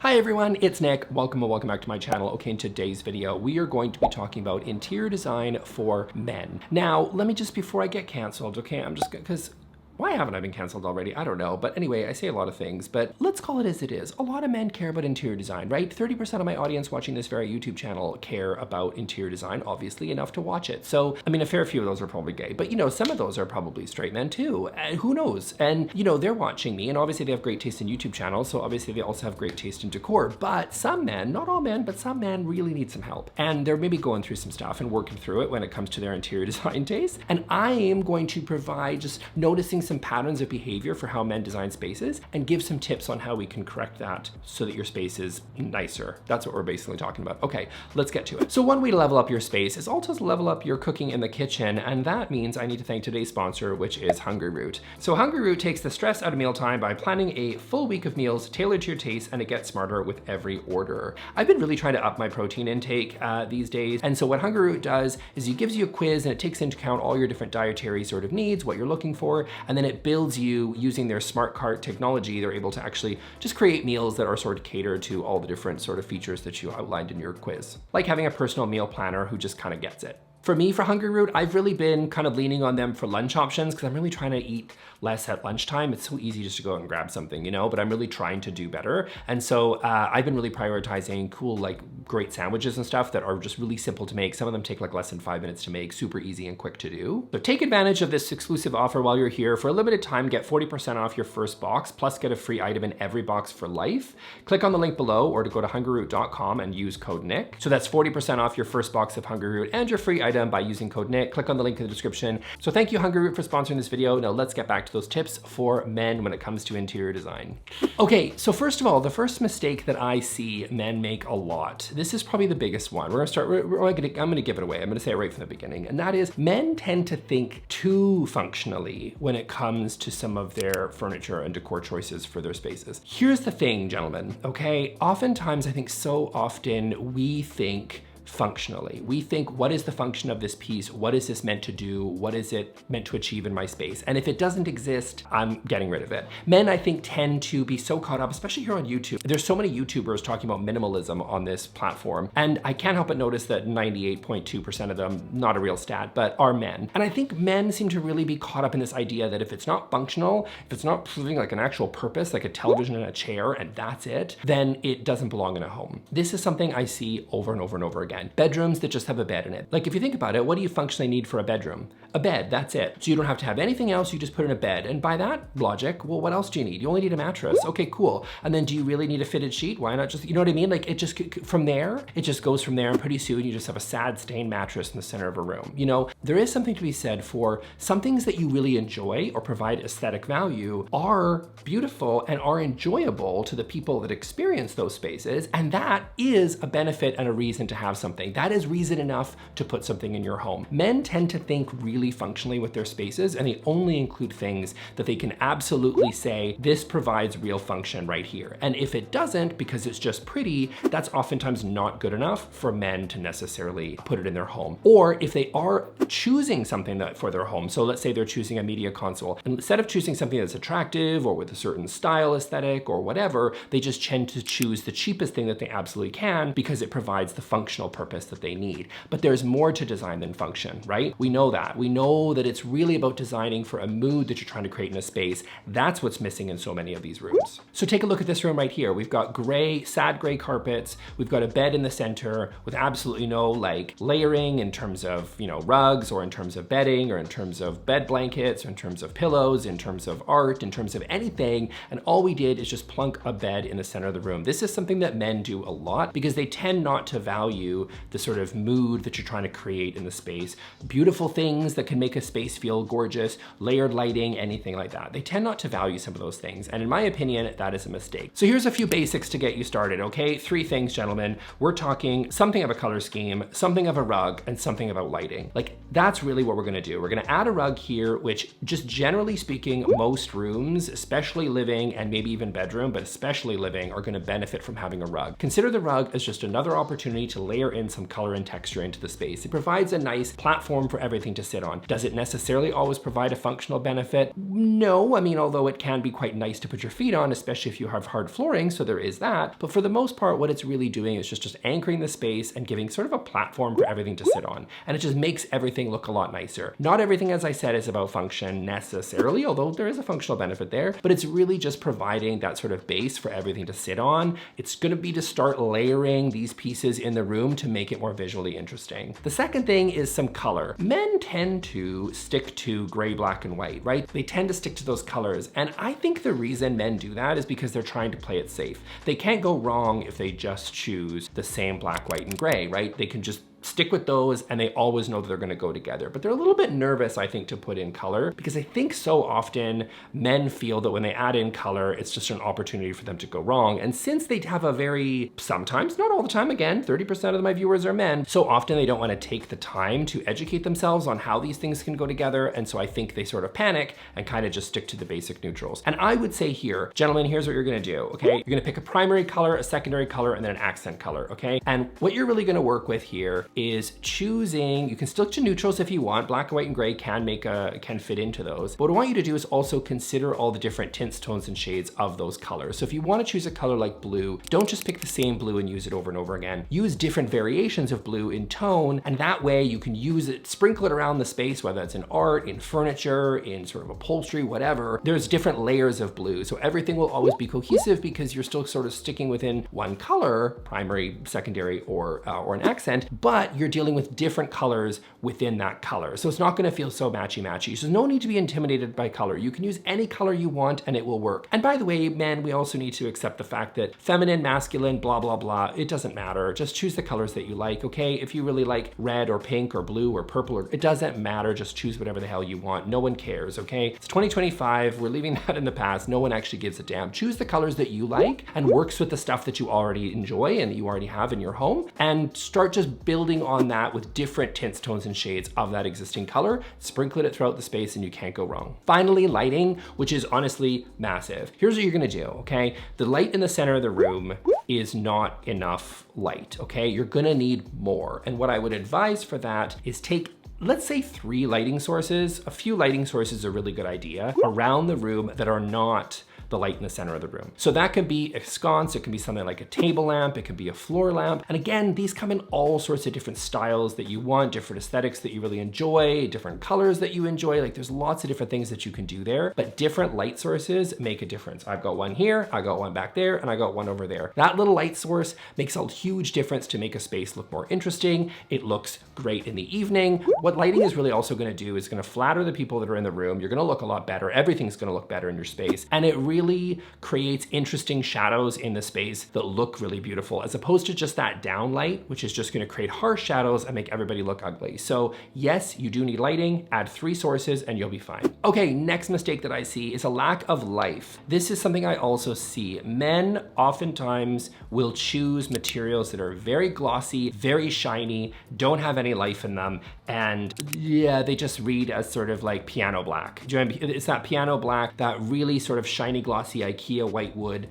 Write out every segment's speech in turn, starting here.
Hi everyone, it's Nick. Welcome back to my channel. Okay, in today's video, we are going to be talking about interior design for men. Now, let me just, before I get canceled, okay, because why haven't I been canceled already? I don't know. But anyway, I say a lot of things, but let's call it as it is. A lot of men care about interior design, right? 30% of my audience watching this very YouTube channel care about interior design, obviously enough to watch it. So, I mean, a fair few of those are probably gay, but you know, some of those are probably straight men too. And who knows? And you know, they're watching me and obviously they have great taste in YouTube channels. So obviously they also have great taste in decor, but some men, not all men, but some men really need some help. And they're maybe going through some stuff and working through it when it comes to their interior design taste. And I am going to provide just noticing some patterns of behavior for how men design spaces and give some tips on how we can correct that so that your space is nicer. That's what we're basically talking about. Okay, let's get to it. So one way to level up your space is also to level up your cooking in the kitchen, and that means I need to thank today's sponsor, which is Hungryroot. So Hungryroot takes the stress out of mealtime by planning a full week of meals tailored to your taste, and it gets smarter with every order. I've been really trying to up my protein intake these days, and so what Hungryroot does is it gives you a quiz and it takes into account all your different dietary sort of needs, what you're looking for, and then it builds you using their smart cart technology. They're able to actually just create meals that are sort of catered to all the different sort of features that you outlined in your quiz. Like having a personal meal planner who just kind of gets it. For me, for Hungryroot, I've really been kind of leaning on them for lunch options because I'm really trying to eat less at lunchtime. It's so easy just to go and grab something, you know, but I'm really trying to do better. And so I've been really prioritizing cool, like great sandwiches and stuff that are just really simple to make. Some of them take like less than 5 minutes to make, super easy and quick to do. So take advantage of this exclusive offer while you're here. For a limited time, get 40% off your first box, plus get a free item in every box for life. Click on the link below or to go to hungryroot.com and use code Nick. So that's 40% off your first box of Hungryroot and your free item by using code Nick. Click on the link in the description. So thank you, Hungryroot, for sponsoring this video. Now let's get back to those tips for men when it comes to interior design. Okay, so first of all, the first mistake that I see men make a lot, this is probably the biggest one. I'm gonna give it away. I'm gonna say it right from the beginning. And that is men tend to think too functionally when it comes to some of their furniture and decor choices for their spaces. Here's the thing, gentlemen, okay? Oftentimes, I think so often we think functionally. We think, what is the function of this piece? What is this meant to do? What is it meant to achieve in my space? And if it doesn't exist, I'm getting rid of it. Men, I think, tend to be so caught up, especially here on YouTube. There's so many YouTubers talking about minimalism on this platform. And I can't help but notice that 98.2% of them, not a real stat, but are men. And I think men seem to really be caught up in this idea that if it's not functional, if it's not proving like an actual purpose, like a television and a chair, and that's it, then it doesn't belong in a home. This is something I see over and over and over again. Bedrooms that just have a bed in it. Like if you think about it, what do you functionally need for a bedroom? A bed, that's it. So you don't have to have anything else, you just put in a bed. And by that logic, well, what else do you need? You only need a mattress. Okay, cool. And then do you really need a fitted sheet? Why not just, you know what I mean? Like it just, from there, it just goes from there, and pretty soon you just have a sad stained mattress in the center of a room. You know, there is something to be said for some things that you really enjoy or provide aesthetic value are beautiful and are enjoyable to the people that experience those spaces. And that is a benefit and a reason to have something. That is reason enough to put something in your home. Men tend to think really functionally with their spaces, and they only include things that they can absolutely say, this provides real function right here. And if it doesn't, because it's just pretty, that's oftentimes not good enough for men to necessarily put it in their home. Or if they are choosing something that for their home, so let's say they're choosing a media console, and instead of choosing something that's attractive or with a certain style aesthetic or whatever, they just tend to choose the cheapest thing that they absolutely can because it provides the functional purpose that they need. But there's more to design than function, right? We know that. We know that it's really about designing for a mood that you're trying to create in a space. That's what's missing in so many of these rooms. So take a look at this room right here. We've got gray, sad gray carpets. We've got a bed in the center with absolutely no like layering in terms of, you know, rugs or in terms of bedding or in terms of bed blankets or in terms of pillows, in terms of art, in terms of anything. And all we did is just plunk a bed in the center of the room. This is something that men do a lot because they tend not to value the sort of mood that you're trying to create in the space. Beautiful things that can make a space feel gorgeous, layered lighting, anything like that. They tend not to value some of those things. And in my opinion, that is a mistake. So here's a few basics to get you started, okay? 3 things, gentlemen. We're talking something of a color scheme, something of a rug, and something about lighting. Like that's really what we're gonna do. We're gonna add a rug here, which just generally speaking, most rooms, especially living and maybe even bedroom, but especially living, are gonna benefit from having a rug. Consider the rug as just another opportunity to layer layer in some color and texture into the space. It provides a nice platform for everything to sit on. Does it necessarily always provide a functional benefit? No, I mean, although it can be quite nice to put your feet on, especially if you have hard flooring, so there is that. But for the most part, what it's really doing is just anchoring the space and giving sort of a platform for everything to sit on. And it just makes everything look a lot nicer. Not everything, as I said, is about function necessarily, although there is a functional benefit there, but it's really just providing that sort of base for everything to sit on. It's gonna be to start layering these pieces in the room to make it more visually interesting. The second thing is some color. Men tend to stick to gray, black, and white, right? They tend to stick to those colors. And I think the reason men do that is because they're trying to play it safe. They can't go wrong if they just choose the same black, white, and gray, right? They can just stick with those and they always know that they're gonna go together. But they're a little bit nervous, I think, to put in color because I think so often men feel that when they add in color, it's just an opportunity for them to go wrong. And since they have a very, sometimes, not all the time, again, 30% of my viewers are men, so often they don't wanna take the time to educate themselves on how these things can go together. And so I think they sort of panic and kind of just stick to the basic neutrals. And I would say here, gentlemen, here's what you're gonna do, okay? You're gonna pick a primary color, a secondary color, and then an accent color, okay? And what you're really gonna work with here is choosing, you can stick to neutrals if you want, black, white, and gray can fit into those. But what I want you to do is also consider all the different tints, tones, and shades of those colors. So if you want to choose a color like blue, don't just pick the same blue and use it over and over again. Use different variations of blue in tone, and that way you can use it, sprinkle it around the space, whether it's in art, in furniture, in sort of upholstery, whatever. There's different layers of blue, so everything will always be cohesive because you're still sort of sticking within one color, primary, secondary, or an accent, but you're dealing with different colors within that color. So it's not gonna feel so matchy-matchy. So no need to be intimidated by color. You can use any color you want and it will work. And by the way, men, we also need to accept the fact that feminine, masculine, blah, blah, blah, it doesn't matter. Just choose the colors that you like, okay? If you really like red or pink or blue or purple, it doesn't matter. Just choose whatever the hell you want. No one cares, okay? It's 2025, we're leaving that in the past. No one actually gives a damn. Choose the colors that you like and works with the stuff that you already enjoy and that you already have in your home, and start just building on that with different tints, tones, and shades of that existing color. Sprinkle it throughout the space and you can't go wrong. Finally, lighting, which is honestly massive. Here's what you're gonna do, okay? The light in the center of the room is not enough light, okay? You're gonna need more. And what I would advise for that is take, let's say, 3 lighting sources. A few lighting sources is a really good idea around the room that are not the light in the center of the room. So that could be a sconce, it can be something like a table lamp, it could be a floor lamp. And again, these come in all sorts of different styles that you want, different aesthetics that you really enjoy, different colors that you enjoy. Like there's lots of different things that you can do there, but different light sources make a difference. I've got one here, I got one back there, and I got one over there. That little light source makes a huge difference to make a space look more interesting. It looks great in the evening. What lighting is really also gonna do is gonna flatter the people that are in the room. You're gonna look a lot better. Everything's gonna look better in your space. And it really creates interesting shadows in the space that look really beautiful, as opposed to just that down light, which is just gonna create harsh shadows and make everybody look ugly. So yes, you do need lighting, add 3 sources and you'll be fine. Okay, next mistake that I see is a lack of life. This is something I also see. Men oftentimes will choose materials that are very glossy, very shiny, don't have any life in them, and yeah, they just read as sort of like piano black. Do you know what I mean? It's that piano black, that really sort of shiny, glossy IKEA white wood.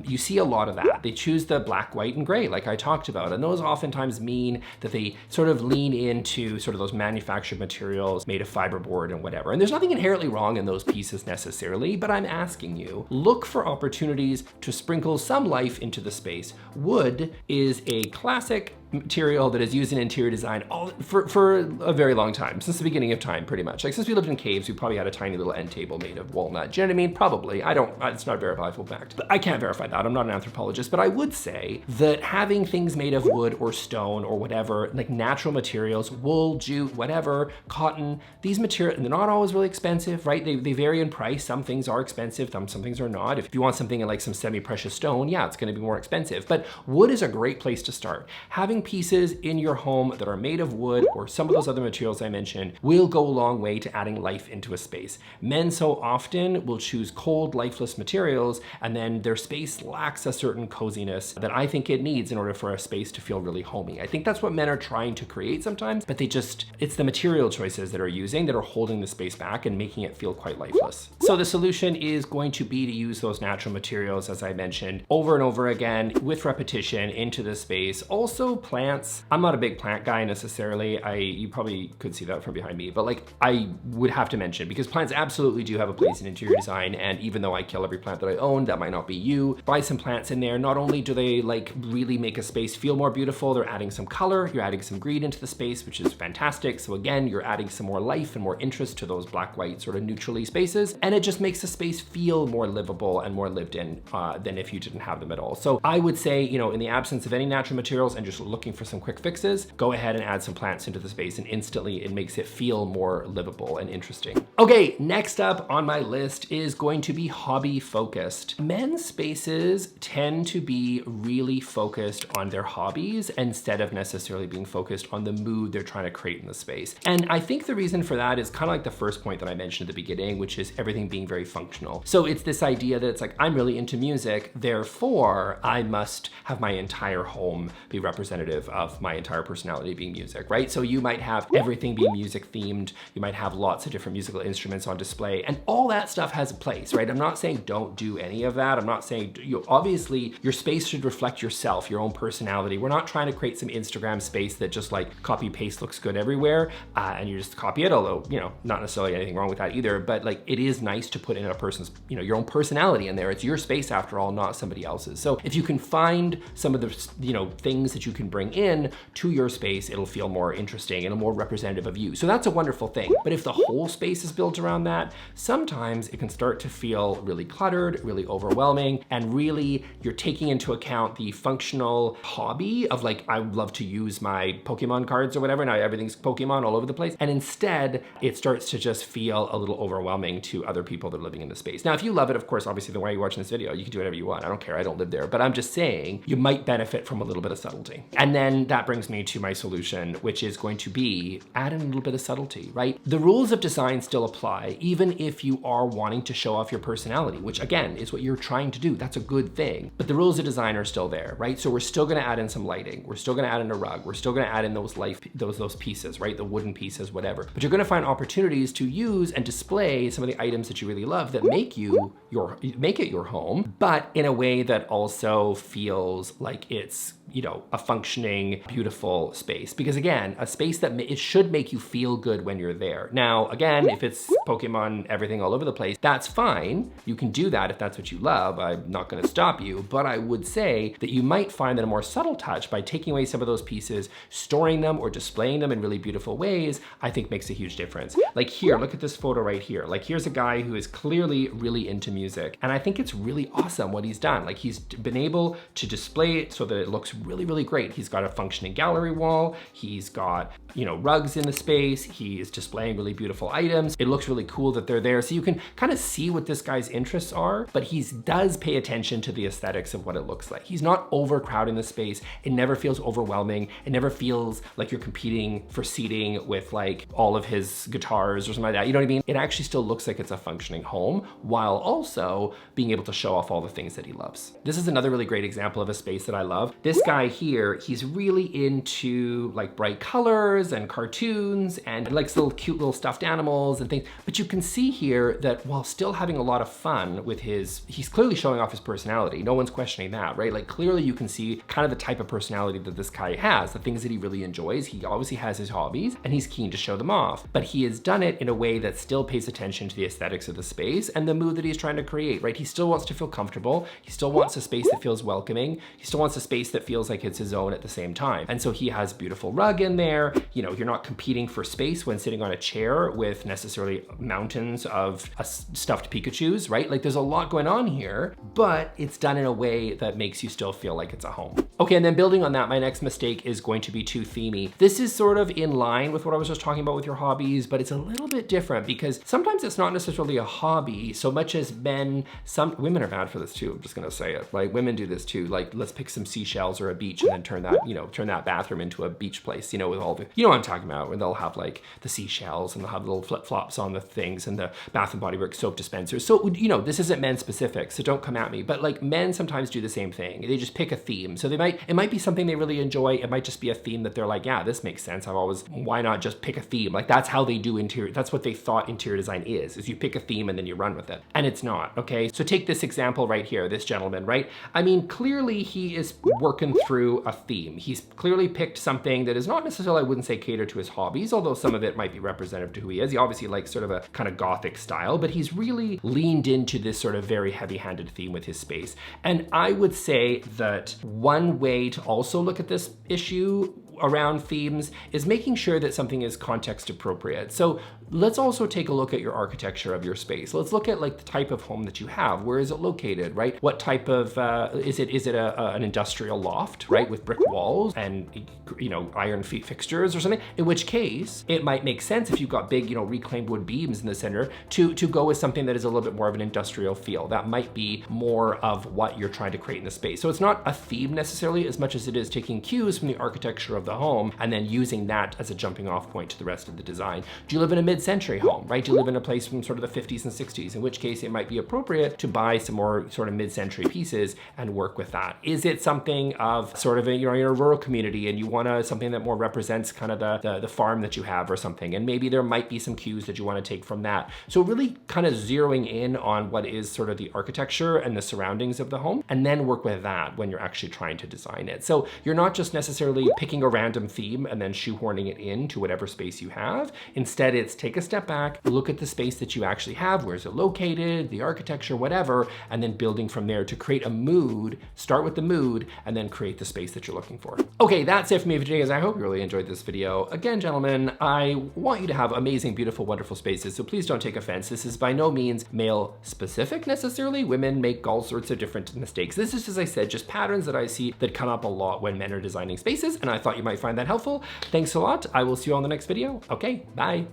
You see a lot of that. They choose the black, white, and gray, like I talked about, and those oftentimes mean that they sort of lean into sort of those manufactured materials made of fiberboard and whatever. And there's nothing inherently wrong in those pieces necessarily, but I'm asking you, look for opportunities to sprinkle some life into the space. Wood is a classic material that is used in interior design for a very long time, since the beginning of time, pretty much. Like since we lived in caves, we probably had a tiny little end table made of walnut. Do you know what I mean? Probably. It's not a verifiable fact. But I can't verify that. I'm not an anthropologist, but I would say that having things made of wood or stone or whatever, like natural materials, wool, jute, whatever, cotton, these materials, and they're not always really expensive, right? They vary in price. Some things are expensive, some things are not. If you want something in like some semi-precious stone, yeah, it's gonna be more expensive. But wood is a great place to start. Having pieces in your home that are made of wood or some of those other materials I mentioned will go a long way to adding life into a space. Men so often will choose cold, lifeless naturalist materials, and then their space lacks a certain coziness that I think it needs in order for a space to feel really homey. I think that's what men are trying to create sometimes, but it's the material choices that are using that are holding the space back and making it feel quite lifeless. So the solution is going to be to use those natural materials, as I mentioned, over and over again with repetition into the space. Also plants. I'm not a big plant guy necessarily. You probably could see that from behind me, but like I would have to mention, because plants absolutely do have a place in interior design, and even though I kill every plant that I own, that might not be you. Buy some plants in there. Not only do they like really make a space feel more beautiful, they're adding some color, you're adding some green into the space, which is fantastic. So again, you're adding some more life and more interest to those black-white sort of neutrally spaces, and it just makes the space feel more livable and more lived in than if you didn't have them at all. So I would say, you know, in the absence of any natural materials and just looking for some quick fixes, go ahead and add some plants into the space, and instantly it makes it feel more livable and interesting. Okay, next up on my list is going to be hobby focused. Men's spaces tend to be really focused on their hobbies instead of necessarily being focused on the mood they're trying to create in the space. And I think the reason for that is kind of like the first point that I mentioned at the beginning, which is everything being very functional. So it's this idea that it's like, I'm really into music, therefore I must have my entire home be representative of my entire personality being music, right? So you might have everything being music themed, you might have lots of different musical instruments on display, and all that stuff has a place, right? I'm not saying don't do any of that. I'm not saying, obviously your space should reflect yourself, your own personality. We're not trying to create some Instagram space that just like copy paste looks good everywhere and you just copy it, although, you know, not necessarily anything wrong with that either, but like it is nice to put in a person's, you know, your own personality in there. It's your space after all, not somebody else's. So if you can find some of the, you know, things that you can bring in to your space, it'll feel more interesting and more representative of you. So that's a wonderful thing. But if the whole space is built around that, sometimes it can start to feel really cluttered, really overwhelming, and really you're taking into account the functional hobby of like, I love to use my Pokemon cards or whatever, now everything's Pokemon all over the place. And instead it starts to just feel a little overwhelming to other people that are living in the space. Now, if you love it, of course, obviously the way you're watching this video, you can do whatever you want. I don't care, I don't live there, but I'm just saying you might benefit from a little bit of subtlety. And then that brings me to my solution, which is going to be add in a little bit of subtlety, right? The rules of design still apply, even if you are wanting to show off your personality, which again, is what you're trying to do. That's a good thing. But the rules of design are still there, right? So we're still gonna add in some lighting. We're still gonna add in a rug. We're still gonna add in those pieces, right? The wooden pieces, whatever. But you're gonna find opportunities to use and display some of the items that you really love that make it your home, but in a way that also feels like it's, you know, a functioning, beautiful space. Because again, a space that it should make you feel good when you're there. Now, again, if it's Pokemon, everything all over the place, that's fine. You can do that if that's what you love. I'm not gonna stop you, but I would say that you might find that a more subtle touch by taking away some of those pieces, storing them or displaying them in really beautiful ways, I think makes a huge difference. Like here, look at this photo right here. Like here's a guy who is clearly really into music. And I think it's really awesome what he's done. Like he's been able to display it so that it looks really, really great. He's got a functioning gallery wall. He's got, you know, rugs in the space. He is displaying really beautiful items. It looks really cool that they're there. So you can kind of see what this guy's interests are, but he does pay attention to the aesthetics of what it looks like. He's not overcrowding the space. It never feels overwhelming. It never feels like you're competing for seating with like all of his guitars or something like that. You know what I mean? It actually still looks like it's a functioning home while also being able to show off all the things that he loves. This is another really great example of a space that I love. This guy here, he's really into like bright colors and cartoons and likes little cute little stuffed animals and things. But you can see here that while still having a lot of fun with he's clearly showing off his personality. No one's questioning that, right? Like clearly you can see kind of the type of personality that this guy has, the things that he really enjoys. He obviously has his hobbies and he's keen to show them off, but he has done it in a way that still pays attention to the aesthetics of the space and the mood that he's trying to create, right? He still wants to feel comfortable. He still wants a space that feels welcoming. He still wants a space that feels like it's his own at the same time. And so he has a beautiful rug in there. You know, you're not competing for space when sitting on a chair with necessarily mountains of stuffed Pikachus, right? Like there's a lot going on here, but it's done in a way that makes you still feel like it's a home. Okay, and then building on that, my next mistake is going to be too themey. This is sort of in line with what I was just talking about with your hobbies, but it's a little bit different because sometimes it's not necessarily a hobby so much as women are bad for this too, I'm just gonna say it. Like women do this too, like let's pick some seashells or a beach and then turn that bathroom into a beach place, you know, with all the, you know what I'm talking about, when they'll have like the seashells and they'll have little flip-flops on the things and the Bath and Body Works soap dispensers. So, you know, know, this isn't men specific, so don't come at me, but like men sometimes do the same thing. They just pick a theme. So it might be something they really enjoy. It might just be a theme that they're like, yeah, this makes sense. Why not just pick a theme? Like that's how they do interior. That's what they thought interior design is you pick a theme and then you run with it. And it's not, okay? So take this example right here, this gentleman, right? I mean, clearly he is working through a theme. He's clearly picked something that is not necessarily, I wouldn't say cater to his hobbies, although some of it might be representative to who he is. He obviously likes sort of a kind of gothic style, but he's really leaned into this sort of very heavy-handed theme with his space. And I would say that one way to also look at this issue around themes is making sure that something is context appropriate. So let's also take a look at your architecture of your space. Let's look at like the type of home that you have. Where is it located, right? What type of, is it an industrial loft, right? With brick walls and, you know, iron fixtures or something? In which case, it might make sense if you've got big, you know, reclaimed wood beams in the center to go with something that is a little bit more of an industrial feel. That might be more of what you're trying to create in the space. So it's not a theme necessarily as much as it is taking cues from the architecture of the home and then using that as a jumping off point to the rest of the design. Do you live in a mid-century home, right? Do you live in a place from sort of the 50s and 60s, in which case it might be appropriate to buy some more sort of mid-century pieces and work with that. Is it something of sort of a, you know, you're a rural community and you want something that more represents kind of the farm that you have or something, and maybe there might be some cues that you want to take from that. So really kind of zeroing in on what is sort of the architecture and the surroundings of the home, and then work with that when you're actually trying to design it. So you're not just necessarily picking a random theme and then shoehorning it into whatever space you have. Instead, it's take a step back, look at the space that you actually have, where is it located, the architecture, whatever, and then building from there to create a mood. Start with the mood and then create the space that you're looking for. Okay, that's it for me for today, guys. I hope you really enjoyed this video. Again, gentlemen, I want you to have amazing, beautiful, wonderful spaces, so please don't take offense. This is by no means male specific necessarily. Women make all sorts of different mistakes. This is, as I said, just patterns that I see that come up a lot when men are designing spaces, and I thought you might find that helpful. Thanks a lot. I will see you on the next video. Okay, bye.